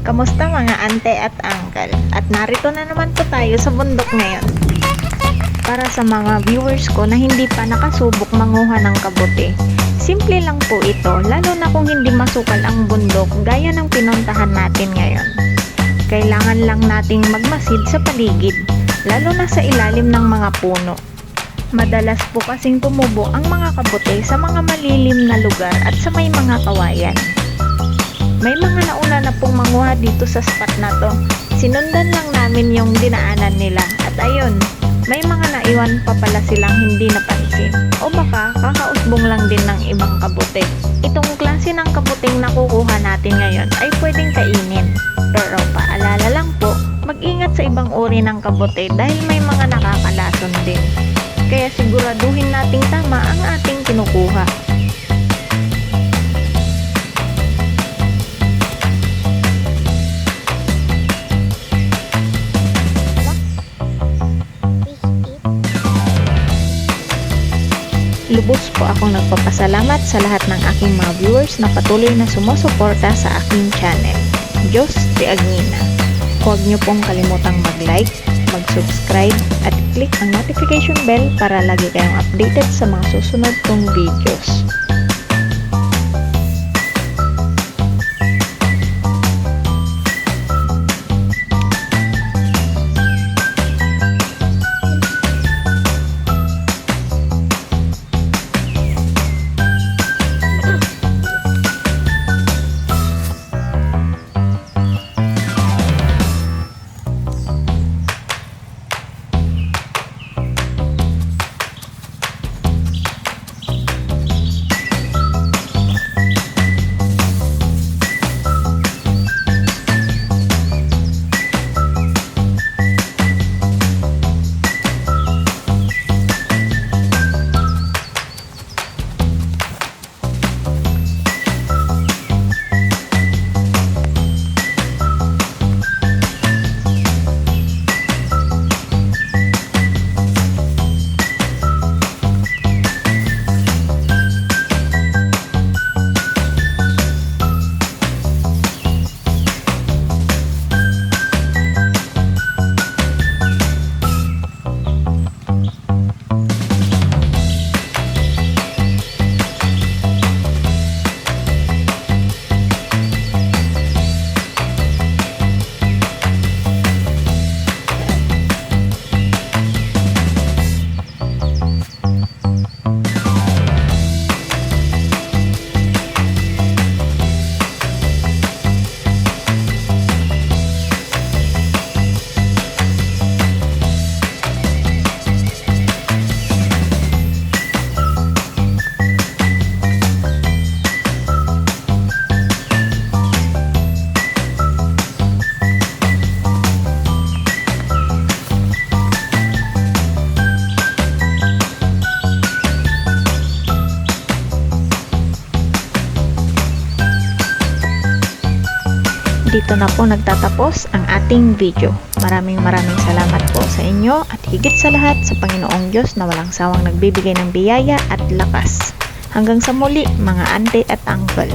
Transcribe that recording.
Kamusta mga ante at uncle? At narito na naman po tayo sa bundok ngayon. Para sa mga viewers ko na hindi pa nakasubok manguha ng kabote. Simple lang po ito, lalo na kung hindi masukal ang bundok gaya ng pinuntahan natin ngayon. Kailangan lang nating magmasid sa paligid, lalo na sa ilalim ng mga puno. Madalas po kasing tumubo ang mga kabote sa mga malilim na lugar at sa may mga kawayan. May mga nauna na pong manguha dito sa spot na to. Sinundan lang namin yung dinaanan nila at ayun, may mga naiwan pa pala silang hindi napansin. O baka kakausbong lang din ng ibang kabote. Itong klase ng kaboteng nakukuha natin ngayon ay pwedeng kainin. Pero paalala lang po, mag-ingat sa ibang uri ng kabote dahil may mga nakakalason din. Kaya siguraduhin nating tama ang ating kinukuha. Lubos po akong nagpapasalamat sa lahat ng aking mga viewers na patuloy na sumusuporta sa aking channel, Diyos de Agnina. Huwag niyo pong kalimutang mag-like, mag-subscribe at click ang notification bell para lagi kayong updated sa mga susunod kong videos. Dito na po nagtatapos ang ating video. Maraming salamat po sa inyo at higit sa lahat sa Panginoong Diyos na walang sawang nagbibigay ng biyaya at lakas. Hanggang sa muli mga ante at uncle.